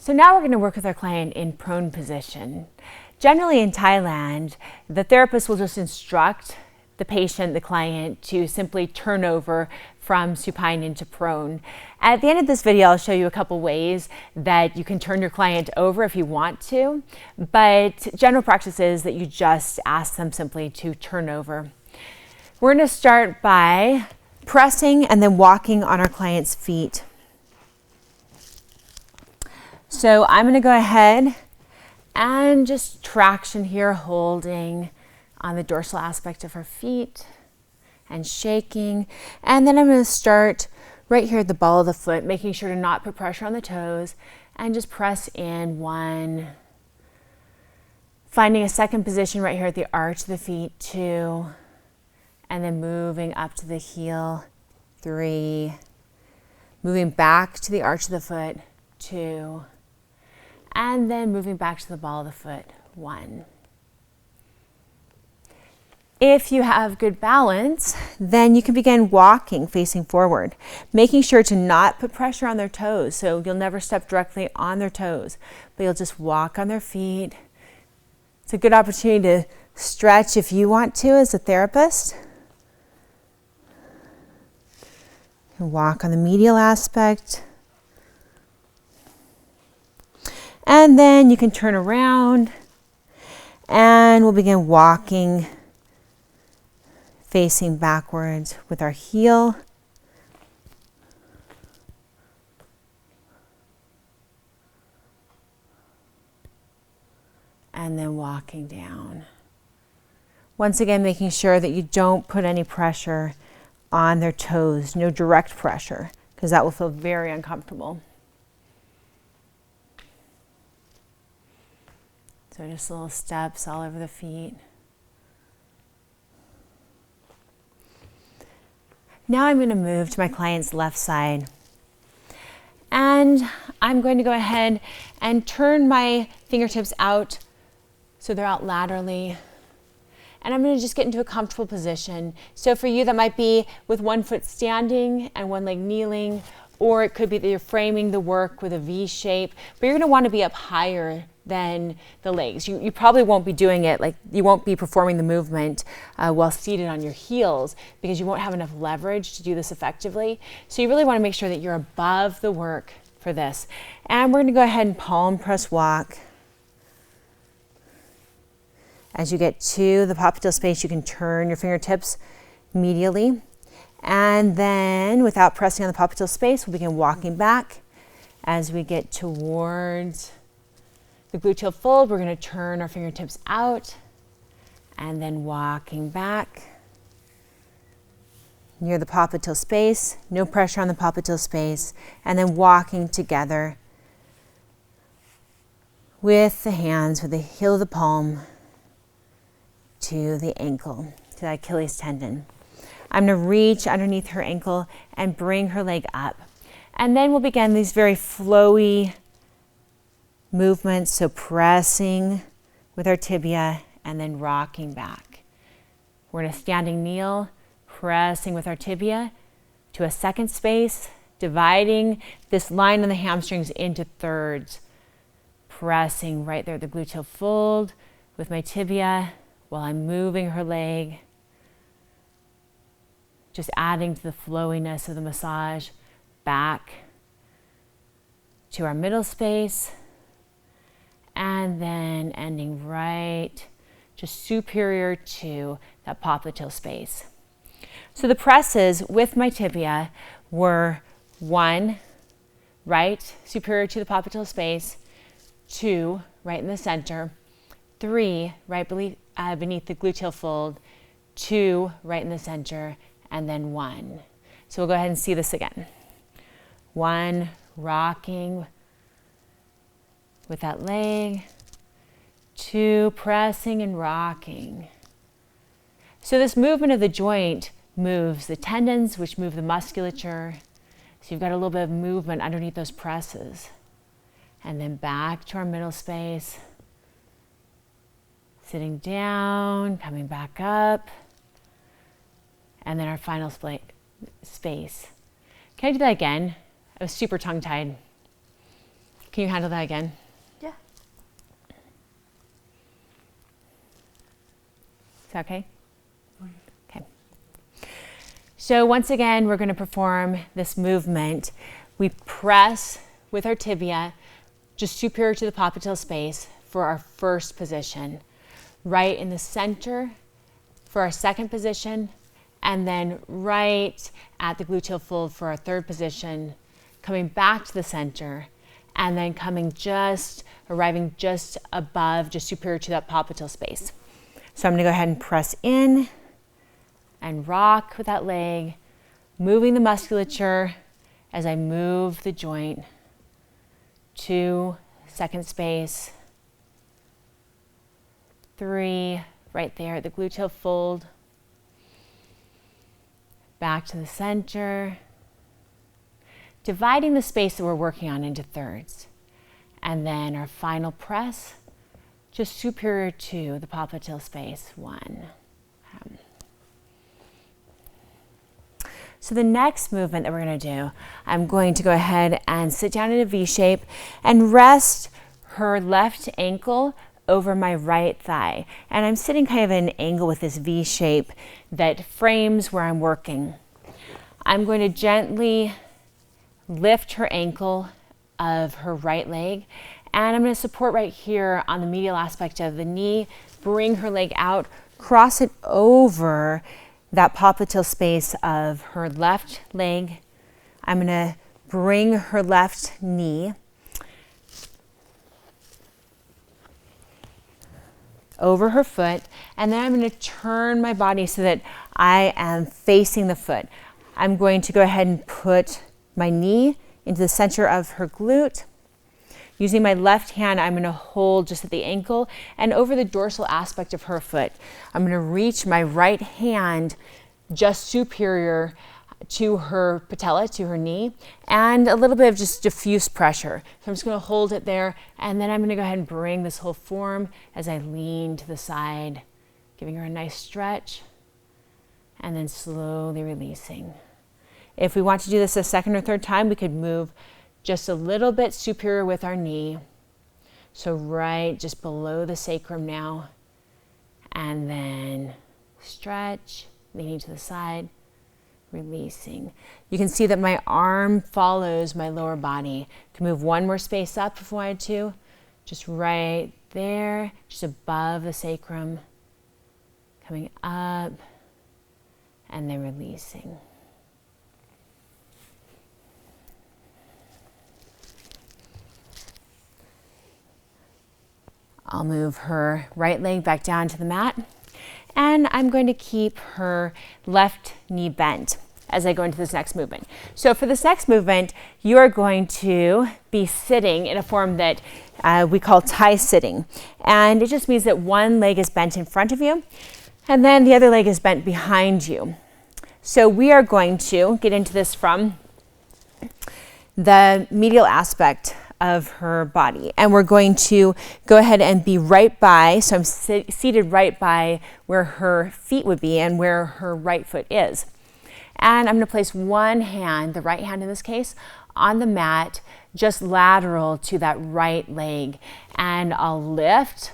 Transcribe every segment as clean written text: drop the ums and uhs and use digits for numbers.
So now we're going to work with our client in prone position. Generally in Thailand, the therapist will just instruct the patient, the client, to simply turn over from supine into prone. At the end of this video, I'll show you a couple ways that you can turn your client over if you want to, but general practice is that you just ask them simply to turn over. We're going to start by pressing and then walking on our client's feet. So I'm going to go ahead and just traction here, holding on the dorsal aspect of her feet and shaking. And then I'm going to start right here at the ball of the foot, making sure to not put pressure on the toes and just press in 1. Finding a second position right here at the arch of the feet, 2. And then moving up to the heel, 3. Moving back to the arch of the foot, 2. And then moving back to the ball of the foot, 1. If you have good balance, then you can begin walking facing forward, making sure to not put pressure on their toes. So you'll never step directly on their toes, but you'll just walk on their feet. It's a good opportunity to stretch if you want to as a therapist. You can walk on the medial aspect. And then you can turn around and we'll begin walking facing backwards with our heel. And then walking down. Once again, making sure that you don't put any pressure on their toes, no direct pressure, because that will feel very uncomfortable. So just little steps all over the feet. Now I'm going to move to my client's left side. And I'm going to go ahead and turn my fingertips out so they're out laterally. And I'm going to just get into a comfortable position. So for you, that might be with one foot standing and one leg kneeling, or it could be that you're framing the work with a V shape, but you're going to want to be up higher than the legs. You probably won't be doing it, like you won't be performing the movement while seated on your heels because you won't have enough leverage to do this effectively. So you really want to make sure that you're above the work for this. And we're going to go ahead and palm press walk. As you get to the popliteal space, you can turn your fingertips medially. And then without pressing on the popliteal space, we'll begin walking back. As we get towards the gluteal fold, we're going to turn our fingertips out and then walking back near the popliteal space, no pressure on the popliteal space, and then walking together with the hands, with the heel of the palm to the ankle, to the Achilles tendon. I'm going to reach underneath her ankle and bring her leg up. And then we'll begin these very flowy movements, so pressing with our tibia and then rocking back. We're in a standing kneel, pressing with our tibia to a second space, dividing this line on the hamstrings into thirds, pressing right there at the gluteal fold with my tibia while I'm moving her leg, just adding to the flowiness of the massage back to our middle space, and then ending right just superior to that popliteal space. So the presses with my tibia were 1, right superior to the popliteal space, 2, right in the center, 3, right beneath the gluteal fold, 2, right in the center, and then 1. So we'll go ahead and see this again. 1, rocking with that leg, 2, pressing and rocking. So this movement of the joint moves the tendons, which move the musculature. So you've got a little bit of movement underneath those presses. And then back to our middle space, sitting down, coming back up, and then our final space. Can I do that again? I was super tongue-tied. Can you handle that again? Yeah. Is that okay? Okay. So once again, we're going to perform this movement. We press with our tibia just superior to the popliteal space for our first position, right in the center for our second position, and then right at the gluteal fold for our third position, coming back to the center, and then arriving just above, just superior to that popliteal space. So I'm going to go ahead and press in and rock with that leg, moving the musculature as I move the joint to second space, 3, right there at the gluteal fold, back to the center, dividing the space that we're working on into thirds. And then our final press, just superior to the popliteal space, 1. So the next movement that we're going to do, I'm going to go ahead and sit down in a V shape and rest her left ankle over my right thigh. And I'm sitting kind of at an angle with this V shape that frames where I'm working. I'm going to gently lift her ankle of her right leg, and I'm going to support right here on the medial aspect of the knee, bring her leg out, cross it over that popliteal space of her left leg. I'm going to bring her left knee over her foot, and then I'm going to turn my body so that I am facing the foot. I'm going to go ahead and put my knee into the center of her glute. Using my left hand, I'm going to hold just at the ankle and over the dorsal aspect of her foot. I'm going to reach my right hand just superior to her patella, to her knee, and a little bit of just diffuse pressure. So I'm just going to hold it there, and then I'm going to go ahead and bring this whole form as I lean to the side, giving her a nice stretch, and then slowly releasing. If we want to do this a second or third time, we could move just a little bit superior with our knee. So right just below the sacrum now, and then stretch, leaning to the side, releasing. You can see that my arm follows my lower body. Can move one more space up if I wanted to, just right there, just above the sacrum, coming up, and then releasing. I'll move her right leg back down to the mat, and I'm going to keep her left knee bent as I go into this next movement. So for this next movement, you are going to be sitting in a form that we call tie sitting. And it just means that one leg is bent in front of you, and then the other leg is bent behind you. So we are going to get into this from the medial aspect of her body. And we're going to go ahead and be right by, so I'm seated right by where her feet would be and where her right foot is. And I'm going to place one hand, the right hand in this case, on the mat, just lateral to that right leg. And I'll lift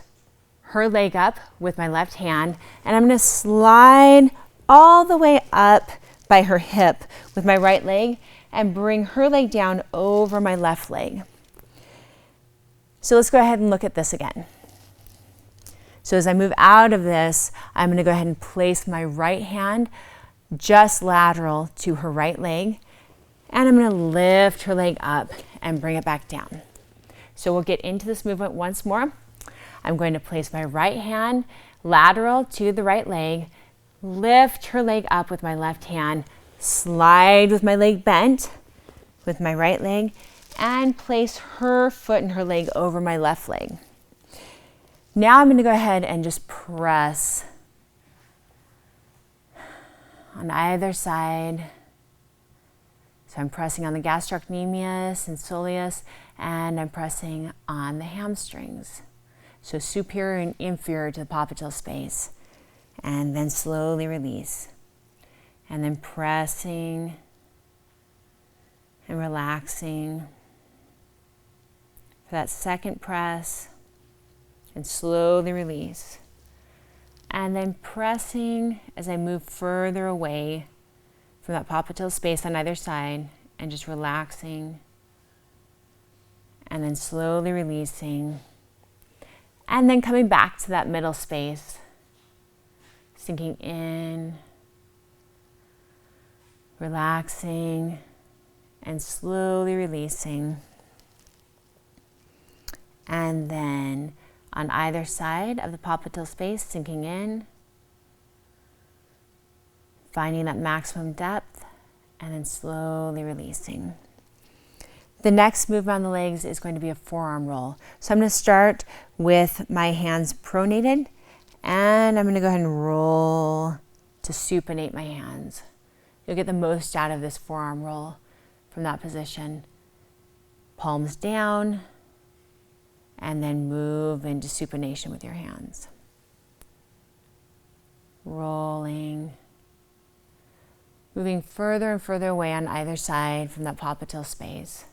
her leg up with my left hand, and I'm going to slide all the way up by her hip with my right leg and bring her leg down over my left leg. So let's go ahead and look at this again. So as I move out of this, I'm going to go ahead and place my right hand just lateral to her right leg, and I'm going to lift her leg up and bring it back down. So we'll get into this movement once more. I'm going to place my right hand lateral to the right leg, lift her leg up with my left hand, slide with my leg bent with my right leg, and place her foot and her leg over my left leg. Now I'm going to go ahead and just press on either side. So I'm pressing on the gastrocnemius and soleus, and I'm pressing on the hamstrings. So superior and inferior to the popliteal space. And then slowly release. And then pressing and relaxing for that second press, and slowly release. And then pressing as I move further away from that popliteal space on either side, and just relaxing, and then slowly releasing, and then coming back to that middle space, sinking in, relaxing, and slowly releasing. And then on either side of the popliteal space, sinking in, finding that maximum depth, and then slowly releasing. The next movement on the legs is going to be a forearm roll. So I'm going to start with my hands pronated, and I'm going to go ahead and roll to supinate my hands. You'll get the most out of this forearm roll from that position. Palms down, and then move into supination with your hands. Rolling. Moving further and further away on either side from that popliteal space.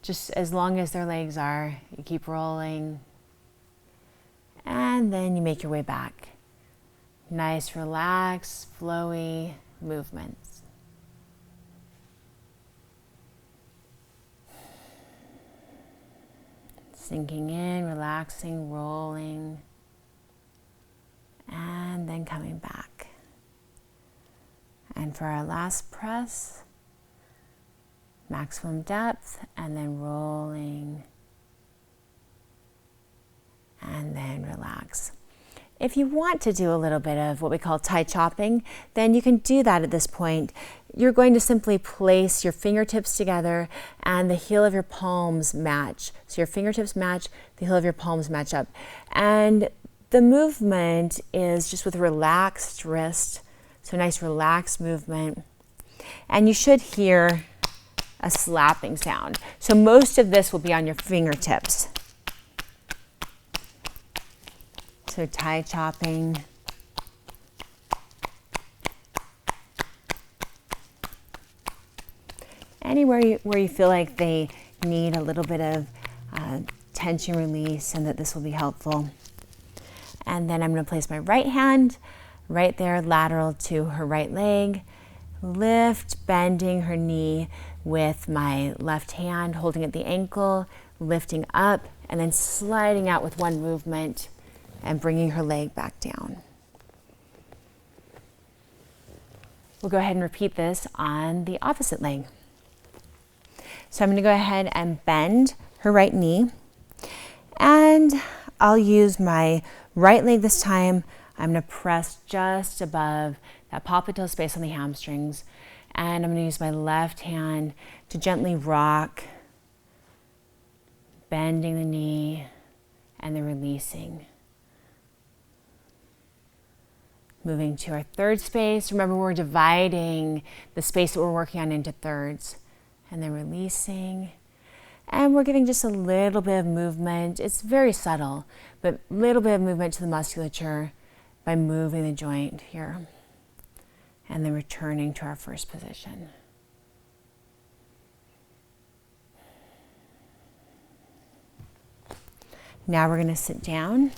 Just as long as their legs are, you keep rolling. And then you make your way back. Nice, relaxed, flowy movements. Sinking in, relaxing, rolling, and then coming back. And for our last press, maximum depth, and then rolling, and then relax. If you want to do a little bit of what we call Thai chopping, then you can do that at this point. You're going to simply place your fingertips together and the heel of your palms match. So your fingertips match, the heel of your palms match up. And the movement is just with a relaxed wrist. So a nice relaxed movement. And you should hear a slapping sound. So most of this will be on your fingertips. So Thai chopping. Anywhere where you feel like they need a little bit of tension release, and that this will be helpful. And then I'm going to place my right hand right there, lateral to her right leg. Lift, bending her knee with my left hand, holding at the ankle, lifting up, and then sliding out with one movement and bringing her leg back down. We'll go ahead and repeat this on the opposite leg. So I'm going to go ahead and bend her right knee, and I'll use my right leg this time. I'm going to press just above that popliteal space on the hamstrings, and I'm going to use my left hand to gently rock, bending the knee and then releasing. Moving to our third space. Remember, we're dividing the space that we're working on into thirds, and then releasing. And we're giving just a little bit of movement. It's very subtle, but a little bit of movement to the musculature by moving the joint here. And then returning to our first position. Now we're going to sit down,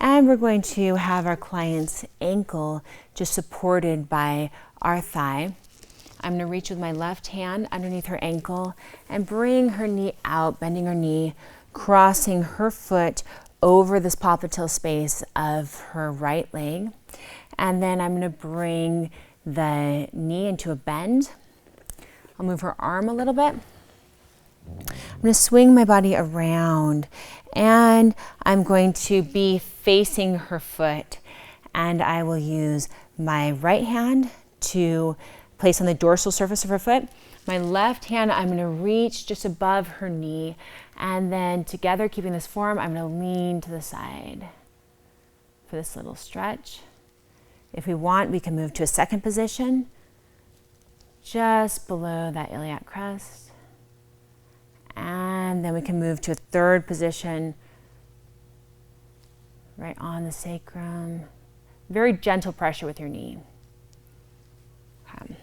and we're going to have our client's ankle just supported by our thigh. I'm going to reach with my left hand underneath her ankle and bring her knee out, bending her knee, crossing her foot over this popliteal space of her right leg. And then I'm going to bring the knee into a bend. I'll move her arm a little bit. I'm going to swing my body around, and I'm going to be facing her foot. And I will use my right hand to place on the dorsal surface of her foot. My left hand, I'm going to reach just above her knee. And then together, keeping this form, I'm going to lean to the side for this little stretch. If we want, we can move to a second position, just below that iliac crest. And then we can move to a third position, right on the sacrum. Very gentle pressure with your knee. Okay.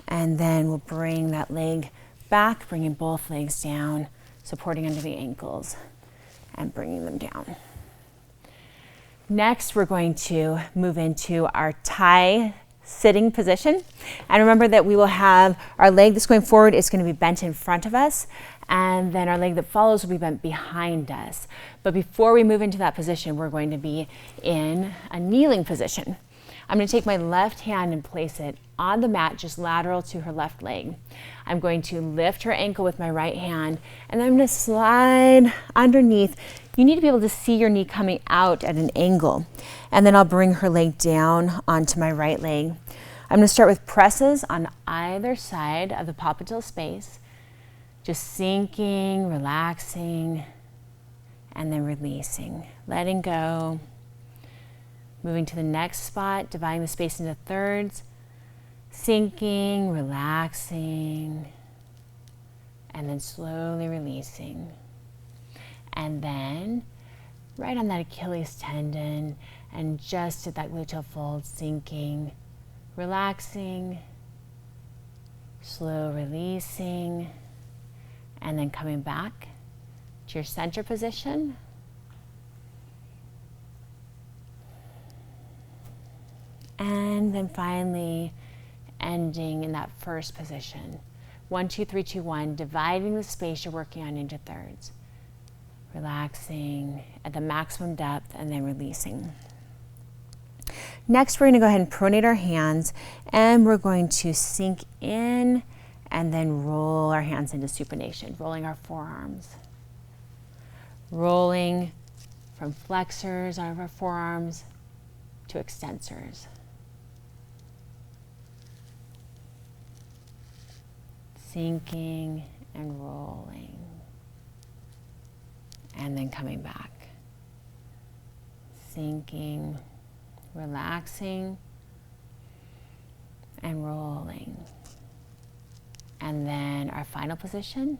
And then we'll bring that leg back, bringing both legs down, supporting under the ankles and bringing them down. Next, we're going to move into our Thai sitting position. And remember that we will have our leg that's going forward is going to be bent in front of us, and then our leg that follows will be bent behind us. But before we move into that position, we're going to be in a kneeling position. I'm going to take my left hand and place it on the mat, just lateral to her left leg. I'm going to lift her ankle with my right hand, and I'm going to slide underneath. You need to be able to see your knee coming out at an angle. And then I'll bring her leg down onto my right leg. I'm going to start with presses on either side of the popliteal space, just sinking, relaxing, and then releasing, letting go. Moving to the next spot, dividing the space into thirds, sinking, relaxing, and then slowly releasing. And then right on that Achilles tendon and just at that gluteal fold, sinking, relaxing, slow releasing, and then coming back to your center position. And then finally ending in that first position. 1, 2, 3, 2, 1, dividing the space you're working on into thirds. Relaxing at the maximum depth and then releasing. Next, we're going to go ahead and pronate our hands, and we're going to sink in and then roll our hands into supination, rolling our forearms. Rolling from flexors of our forearms to extensors. Sinking and rolling. And then coming back. Sinking, relaxing, and rolling. And then our final position,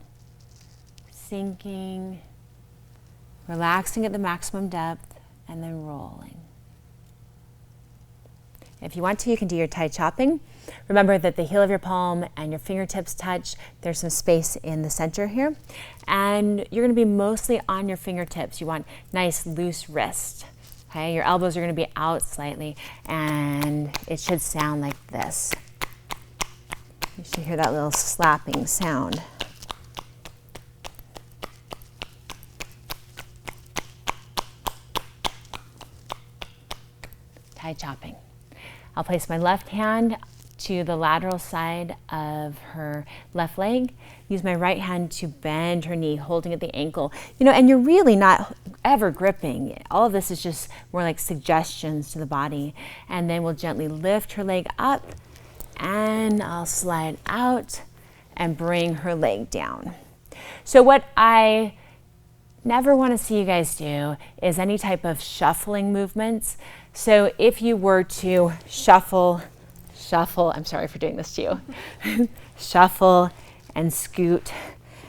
sinking, relaxing at the maximum depth, and then rolling. If you want to, you can do your Thai chopping. Remember that the heel of your palm and your fingertips touch. There's some space in the center here. And you're going to be mostly on your fingertips. You want nice, loose wrist. Okay, your elbows are going to be out slightly, and it should sound like this. You should hear that little slapping sound. Thai chopping. I'll place my left hand to the lateral side of her left leg. Use my right hand to bend her knee, holding at the ankle. You know, and you're really not ever gripping. All of this is just more like suggestions to the body. And then we'll gently lift her leg up, and I'll slide out and bring her leg down. So what I never want to see you guys do is any type of shuffling movements. So if you were to shuffle, I'm sorry for doing this to you, shuffle and scoot,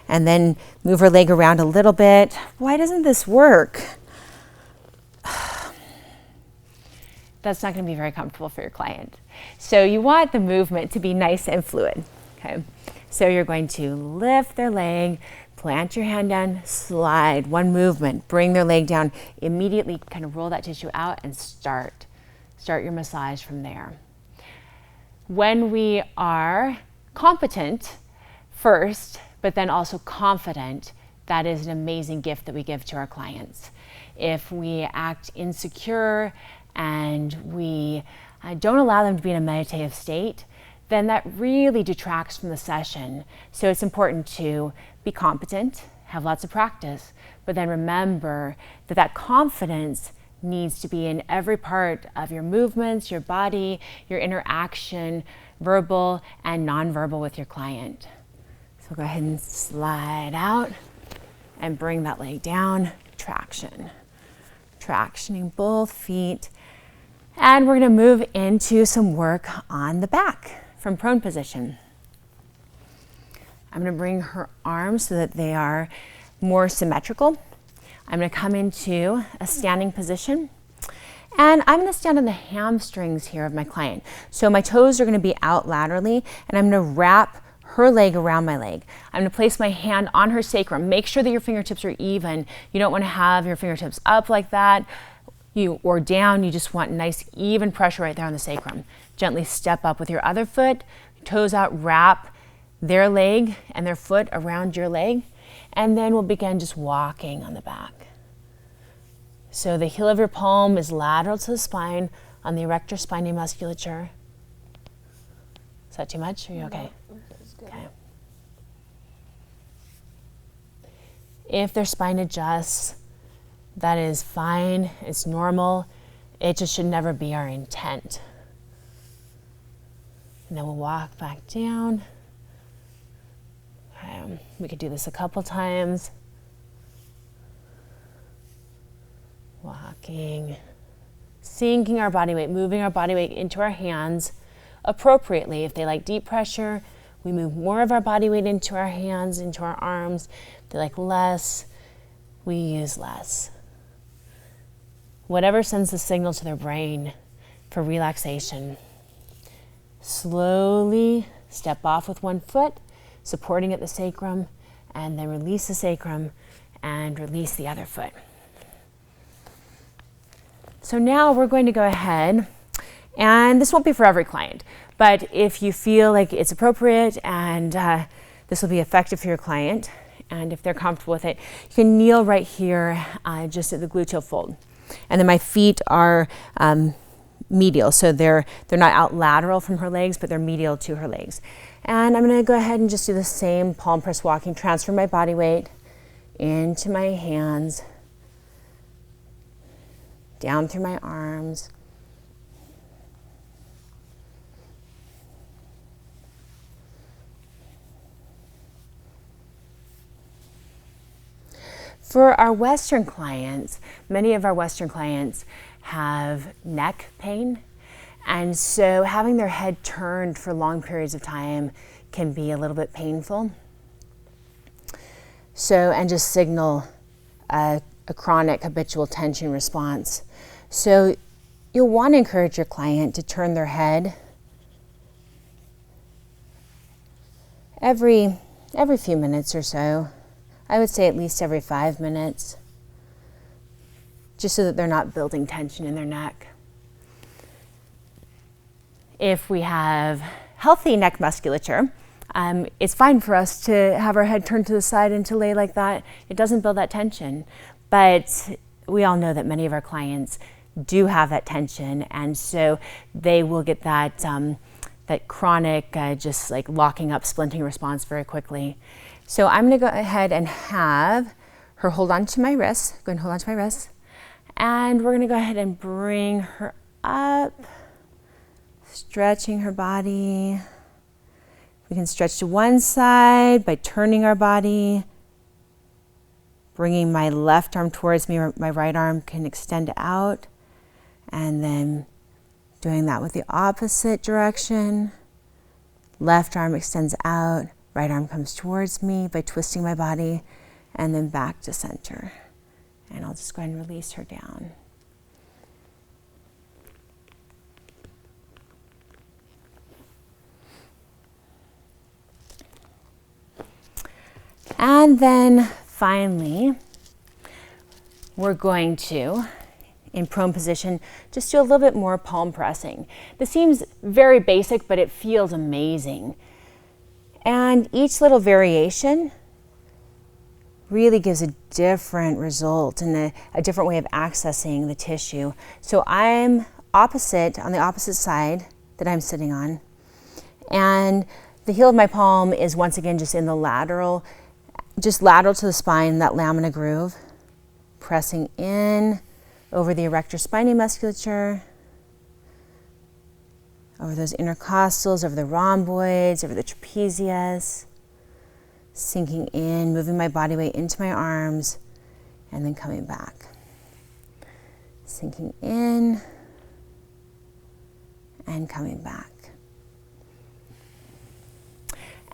and then move her leg around a little bit. Why doesn't this work? That's not going to be very comfortable for your client. So you want the movement to be nice and fluid. Okay. So you're going to lift their leg, plant your hand down, slide, one movement, bring their leg down, immediately kind of roll that tissue out and start your massage from there. When we are competent first, but then also confident, that is an amazing gift that we give to our clients. If we act insecure and we don't allow them to be in a meditative state, then that really detracts from the session. So it's important to be competent, have lots of practice, but then remember that that confidence needs to be in every part of your movements, your body, your interaction, verbal and nonverbal with your client. So go ahead and slide out and bring that leg down, traction. Tractioning both feet. And we're going to move into some work on the back from prone position. I'm going to bring her arms so that they are more symmetrical. I'm going to come into a standing position, and I'm going to stand on the hamstrings here of my client. So my toes are going to be out laterally, and I'm going to wrap her leg around my leg. I'm going to place my hand on her sacrum. Make sure that your fingertips are even. You don't want to have your fingertips up like that or down. You just want nice even pressure right there on the sacrum. Gently step up with your other foot, toes out, wrap their leg and their foot around your leg, and then we'll begin just walking on the back. So the heel of your palm is lateral to the spine on the erector spinae musculature. Is that too much? Are you okay? Okay. If their spine adjusts, that is fine. It's normal. It just should never be our intent. And then we'll walk back down. We could do this a couple times. Walking, sinking our body weight, moving our body weight into our hands appropriately. If they like deep pressure, we move more of our body weight into our hands, into our arms. If they like less, we use less. Whatever sends the signal to their brain for relaxation. Slowly step off with one foot, supporting at the sacrum, and then release the sacrum and release the other foot. So now we're going to go ahead, and this won't be for every client, but if you feel like it's appropriate and this will be effective for your client, and if they're comfortable with it, you can kneel right here just at the gluteal fold. And then my feet are medial, so they're not out lateral from her legs, but they're medial to her legs. And I'm going to go ahead and just do the same palm press walking, transfer my body weight into my hands, down through my arms. For our Western clients, many of our Western clients have neck pain. And so having their head turned for long periods of time can be a little bit painful. So, and just signal a chronic habitual tension response. So you'll want to encourage your client to turn their head every few minutes or so. I would say at least every 5 minutes, just so that they're not building tension in their neck. If we have healthy neck musculature, it's fine for us to have our head turned to the side and to lay like that. It doesn't build that tension, but we all know that many of our clients do have that tension, and so they will get that that chronic just like locking up, splinting response very quickly. So I'm going to go ahead and have her hold on to my wrists. Go ahead and hold on to my wrists, and we're going to go ahead and bring her up, stretching her body. We can stretch to one side by turning our body, bringing my left arm towards me, or my right arm can extend out, and then doing that with the opposite direction. Left arm extends out, right arm comes towards me by twisting my body, and then back to center. And I'll just go ahead and release her down. And then finally, we're going to, in prone position, just do a little bit more palm pressing. This seems very basic, but it feels amazing. And each little variation really gives a different result and a different way of accessing the tissue. So I'm opposite, on the opposite side that I'm sitting on. And the heel of my palm is once again just in the lateral, just lateral to the spine, that lamina groove, pressing in over the erector spinae musculature, over those intercostals, over the rhomboids, over the trapezius, sinking in, moving my body weight into my arms, and then coming back. Sinking in and coming back.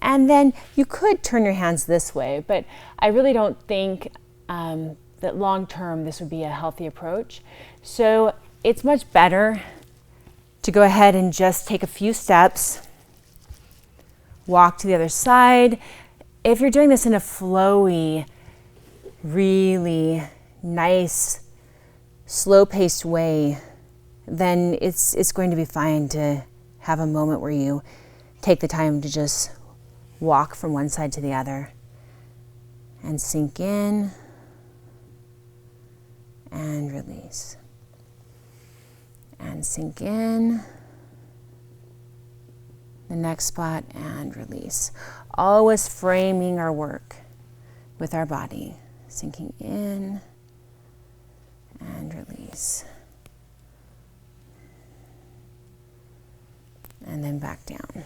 And then you could turn your hands this way, but I really don't think that long term this would be a healthy approach. So it's much better to go ahead and just take a few steps, walk to the other side. If you're doing this in a flowy, really nice, slow-paced way, then it's going to be fine to have a moment where you take the time to just walk from one side to the other and sink in and release. And sink in, the next spot, and release. Always framing our work with our body. Sinking in and release. And then back down.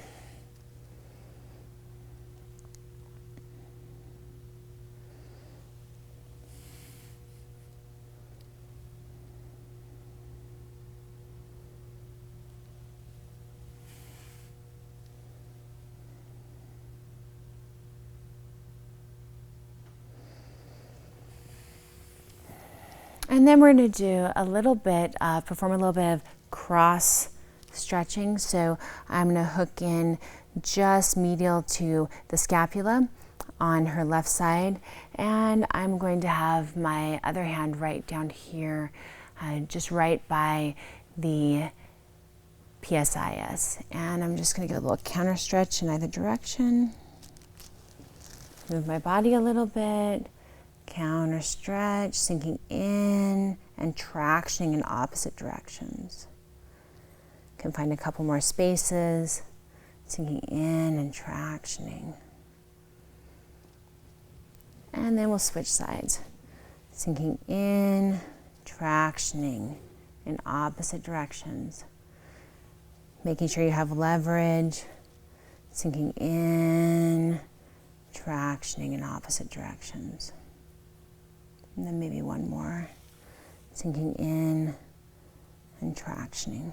And then we're going to do a little bit, perform a little bit of cross stretching. So I'm going to hook in just medial to the scapula on her left side. And I'm going to have my other hand right down here, just right by the PSIS. And I'm just going to get a little counter stretch in either direction. Move my body a little bit. Counter stretch, sinking in and tractioning in opposite directions. Can find a couple more spaces, sinking in and tractioning. And then we'll switch sides. Sinking in, tractioning in opposite directions. Making sure you have leverage, sinking in, tractioning in opposite directions. And then maybe one more, sinking in and tractioning.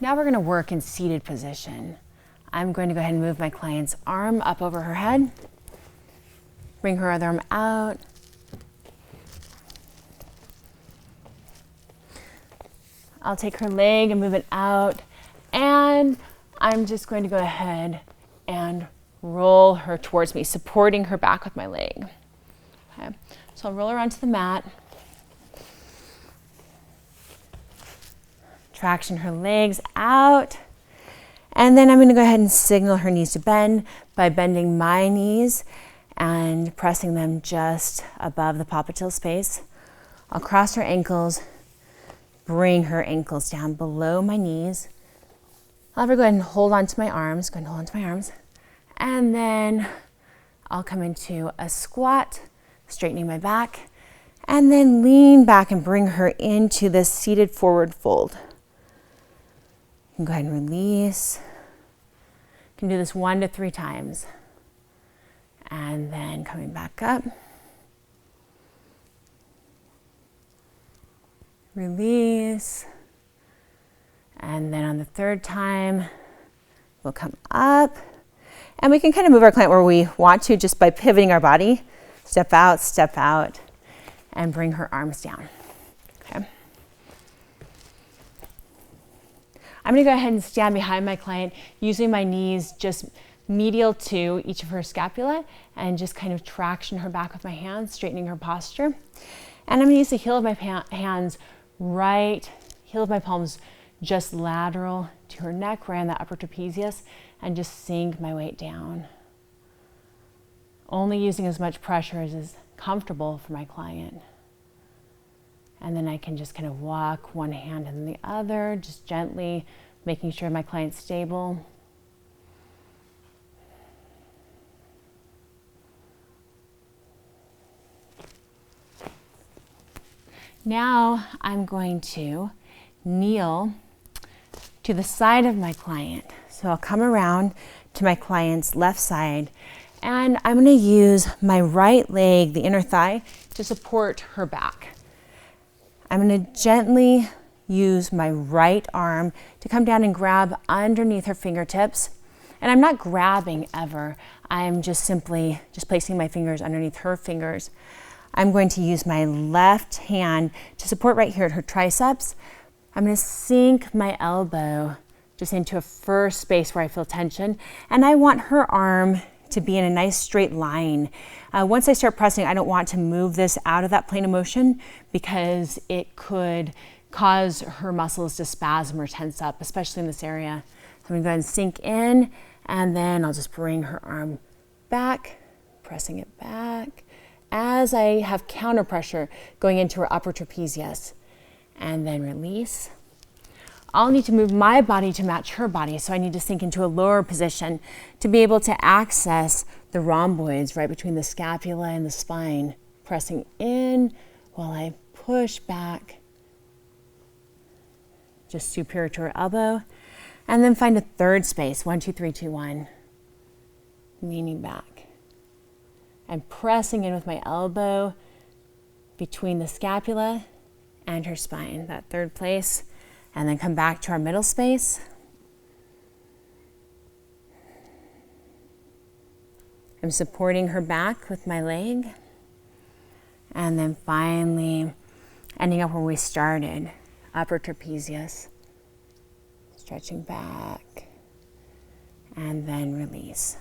Now we're going to work in seated position. I'm going to go ahead and move my client's arm up over her head. Bring her other arm out. I'll take her leg and move it out, and I'm just going to go ahead and roll her towards me, supporting her back with my leg. Okay, so I'll roll her onto the mat. Traction her legs out, and then I'm going to go ahead and signal her knees to bend by bending my knees and pressing them just above the popliteal space. I'll cross her ankles, bring her ankles down below my knees. I'll have her go ahead and hold onto my arms. Go ahead and hold onto my arms. And then I'll come into a squat, straightening my back, and then lean back and bring her into this seated forward fold. You can go ahead and release. You can do this 1 to 3 times. And then coming back up. Release, and then on the 3rd time, we'll come up, and we can kind of move our client where we want to just by pivoting our body. Step out, and bring her arms down. Okay. I'm going to go ahead and stand behind my client using my knees just medial to each of her scapula and just kind of traction her back with my hands, straightening her posture. And I'm going to use the heel of my hands right, heel of my palms just lateral to her neck, right on the upper trapezius, and just sink my weight down. Only using as much pressure as is comfortable for my client. And then I can just kind of walk one hand and the other, just gently making sure my client's stable. Now I'm going to kneel to the side of my client. So I'll come around to my client's left side, and I'm going to use my right leg, the inner thigh, to support her back. I'm going to gently use my right arm to come down and grab underneath her fingertips. And I'm not grabbing ever. I'm just simply placing my fingers underneath her fingers. I'm going to use my left hand to support right here at her triceps. I'm going to sink my elbow just into a first space where I feel tension, and I want her arm to be in a nice straight line. Once I start pressing, I don't want to move this out of that plane of motion because it could cause her muscles to spasm or tense up, especially in this area. So I'm gonna go ahead and sink in, and then I'll just bring her arm back, pressing it back as I have counter pressure going into her upper trapezius, and then release. I'll need to move my body to match her body, so I need to sink into a lower position to be able to access the rhomboids right between the scapula and the spine, pressing in while I push back just superior to her elbow, and then find a third space, 1, 2, 3, 2, 1, leaning back and pressing in with my elbow between the scapula and her spine, that third place. And then come back to our middle space. I'm supporting her back with my leg. And then finally ending up where we started, upper trapezius. Stretching back and then release.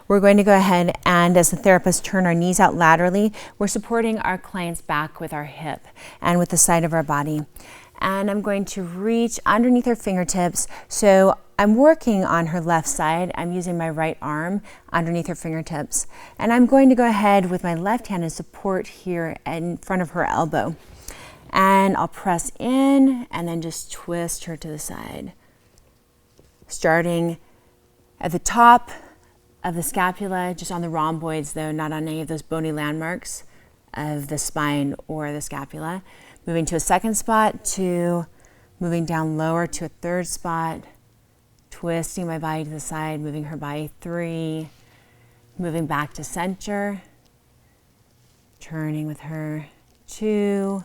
We're going to go ahead and, as the therapist, turn our knees out laterally. We're supporting our client's back with our hip and with the side of our body. And I'm going to reach underneath her fingertips. So I'm working on her left side. I'm using my right arm underneath her fingertips. And I'm going to go ahead with my left hand and support here in front of her elbow. And I'll press in and then just twist her to the side. Starting at the top of the scapula, just on the rhomboids though, not on any of those bony landmarks of the spine or the scapula. Moving to a second spot, 2, moving down lower to a third spot, twisting my body to the side, moving her body, 3, moving back to center, turning with her, 2,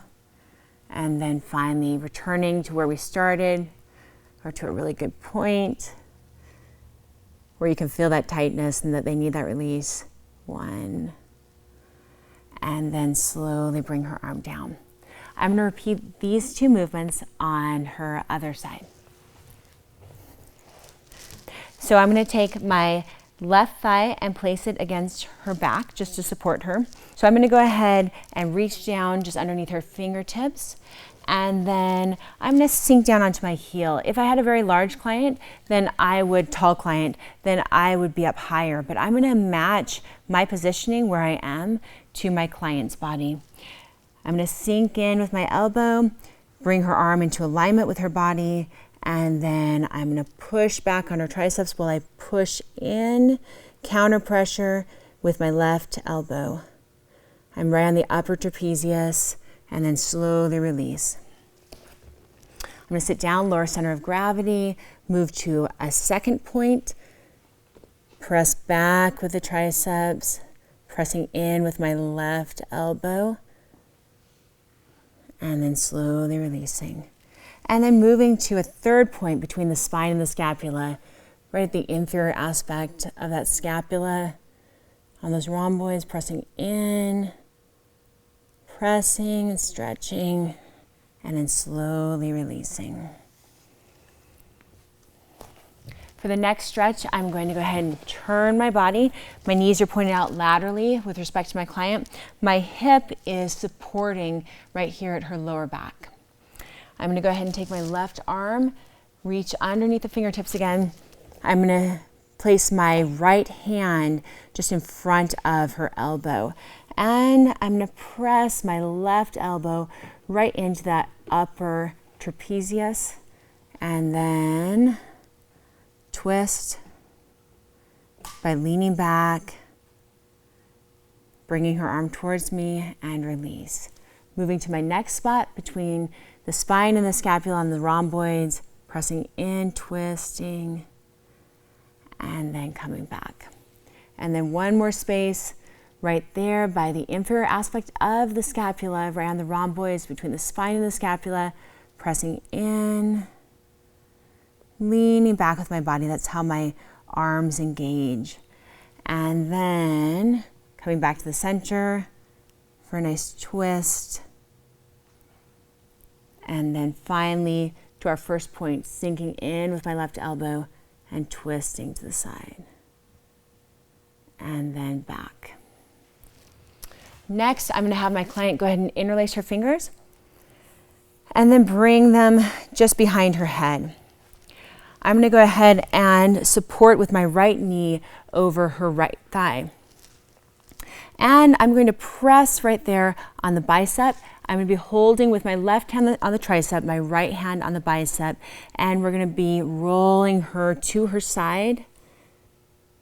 and then finally returning to where we started, or to a really good point where you can feel that tightness and that they need that release. 1. And then slowly bring her arm down. I'm gonna repeat these 2 movements on her other side. So I'm gonna take my left thigh and place it against her back just to support her. So I'm gonna go ahead and reach down just underneath her fingertips, and then I'm gonna sink down onto my heel. If I had a very large client, tall client, then I would be up higher, but I'm gonna match my positioning where I am to my client's body. I'm gonna sink in with my elbow, bring her arm into alignment with her body, and then I'm gonna push back on her triceps while I push in, counter pressure with my left elbow. I'm right on the upper trapezius, and then slowly release. I'm gonna sit down, lower center of gravity, move to a second point, press back with the triceps, pressing in with my left elbow, and then slowly releasing. And then moving to a third point between the spine and the scapula, right at the inferior aspect of that scapula, on those rhomboids, pressing in, pressing and stretching, and then slowly releasing. For the next stretch, I'm going to go ahead and turn my body. My knees are pointed out laterally with respect to my client. My hip is supporting right here at her lower back. I'm gonna go ahead and take my left arm, reach underneath the fingertips again. I'm gonna place my right hand just in front of her elbow. And I'm gonna press my left elbow right into that upper trapezius, and then twist by leaning back, bringing her arm towards me, and release. Moving to my next spot between the spine and the scapula and the rhomboids, pressing in, twisting, and then coming back. And then one more space right there by the inferior aspect of the scapula, right on the rhomboids between the spine and the scapula, pressing in, leaning back with my body. That's how my arms engage. And then coming back to the center for a nice twist. And then finally to our first point, sinking in with my left elbow and twisting to the side. And then back. Next, I'm going to have my client go ahead and interlace her fingers and then bring them just behind her head. I'm going to go ahead and support with my right knee over her right thigh. And I'm going to press right there on the bicep. I'm going to be holding with my left hand on the tricep, my right hand on the bicep, and we're going to be rolling her to her side.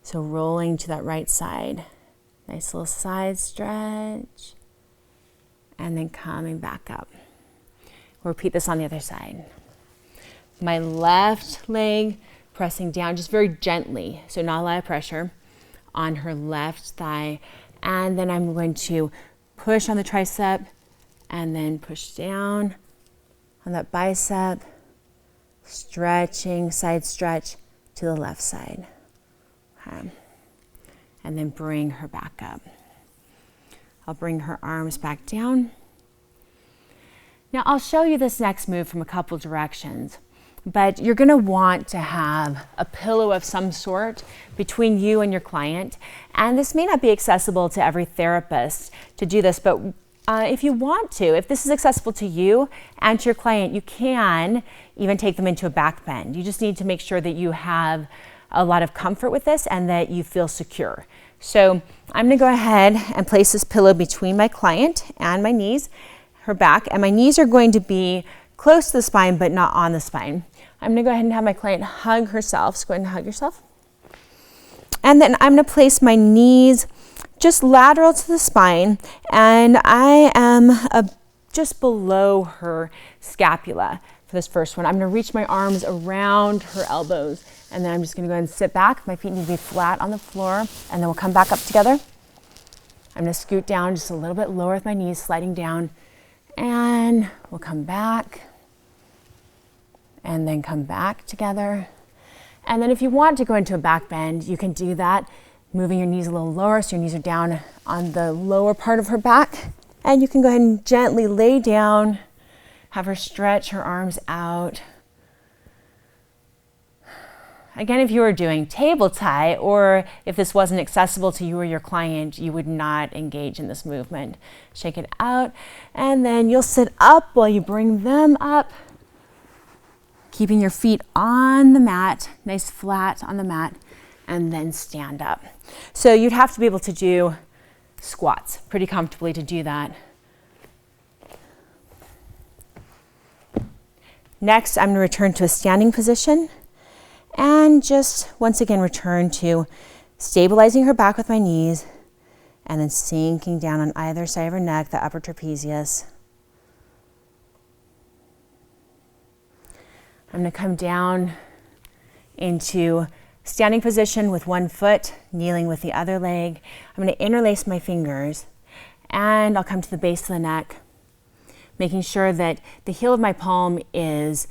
So rolling to that right side. Nice little side stretch. And then coming back up. We'll repeat this on the other side. My left leg pressing down just very gently, so not a lot of pressure, on her left thigh. And then I'm going to push on the tricep and then push down on that bicep, stretching, side stretch to the left side. Okay. And then bring her back up. I'll bring her arms back down. Now I'll show you this next move from a couple directions, but you're going to want to have a pillow of some sort between you and your client. And this may not be accessible to every therapist to do this, but if you want to, if this is accessible to you and to your client, you can even take them into a back bend. You just need to make sure that you have a lot of comfort with this and that you feel secure. So I'm going to go ahead and place this pillow between my client and my knees, her back, and my knees are going to be close to the spine but not on the spine. I'm going to go ahead and have my client hug herself. So go ahead and hug yourself. And then I'm going to place my knees just lateral to the spine, and I am just below her scapula for this first one. I'm going to reach my arms around her elbows, and then I'm just going to go ahead and sit back. My feet need to be flat on the floor, and then we'll come back up together. I'm going to scoot down just a little bit lower with my knees, sliding down, and we'll come back, and then come back together. And then if you want to go into a back bend, you can do that, moving your knees a little lower so your knees are down on the lower part of her back. And you can go ahead and gently lay down, have her stretch her arms out. Again, if you were doing table tie, or if this wasn't accessible to you or your client, you would not engage in this movement. Shake it out, and then you'll sit up while you bring them up, keeping your feet on the mat, nice flat on the mat, and then stand up. So you'd have to be able to do squats pretty comfortably to do that. Next, I'm going to return to a standing position and just once again return to stabilizing her back with my knees and then sinking down on either side of her neck, the upper trapezius. I'm going to come down into standing position with one foot, kneeling with the other leg. I'm going to interlace my fingers, and I'll come to the base of the neck, making sure that the heel of my palm is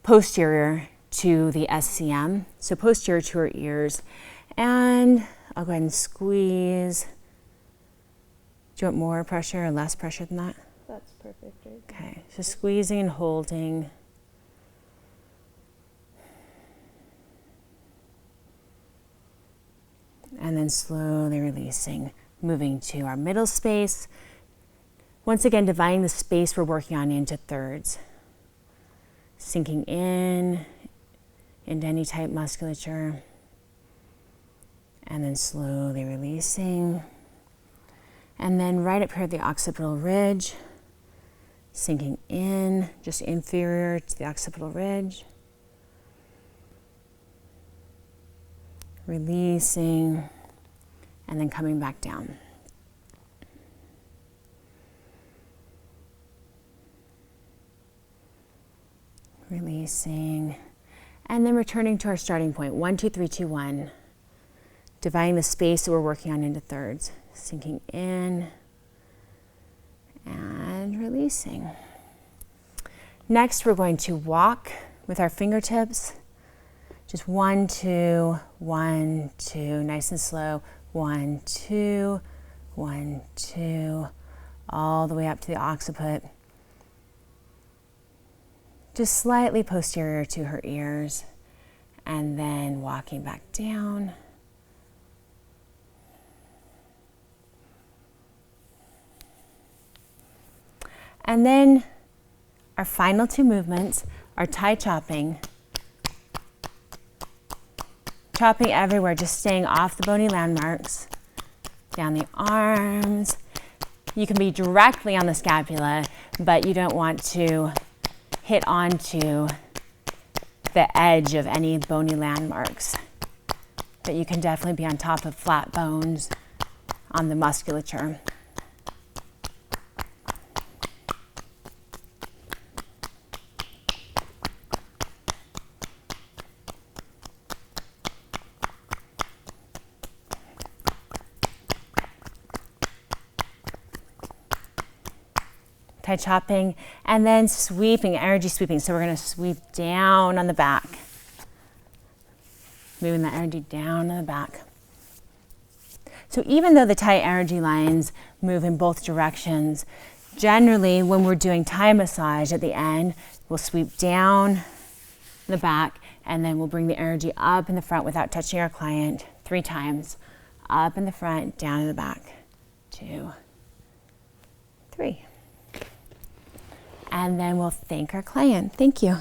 posterior to the SCM, so posterior to her ears. And I'll go ahead and squeeze. Do you want more pressure or less pressure than that? That's perfect. Right? Okay, so squeezing and holding. And then slowly releasing, moving to our middle space. Once again, dividing the space we're working on into thirds. Sinking in, into any tight musculature. And then slowly releasing. And then right up here at the occipital ridge, sinking in, just inferior to the occipital ridge. Releasing, and then coming back down. Releasing, and then returning to our starting point. 1, 2, 3, 2, 1. Dividing the space that we're working on into thirds. Sinking in, and releasing. Next, we're going to walk with our fingertips. Just 1, 2, 1, 2, nice and slow. 1, 2, 1, 2, all the way up to the occiput. Just slightly posterior to her ears, and then walking back down. And then our final two movements are Thai chopping. Chopping everywhere, just staying off the bony landmarks. Down the arms. You can be directly on the scapula, but you don't want to hit onto the edge of any bony landmarks. But you can definitely be on top of flat bones on the musculature. Thai chopping, and then sweeping, energy sweeping. So we're going to sweep down on the back. Moving that energy down on the back. So even though the Thai energy lines move in both directions, generally when we're doing Thai massage at the end, we'll sweep down the back, and then we'll bring the energy up in the front without touching our client 3 times. Up in the front, down in the back. 2, 3. And then we'll thank our client. Thank you.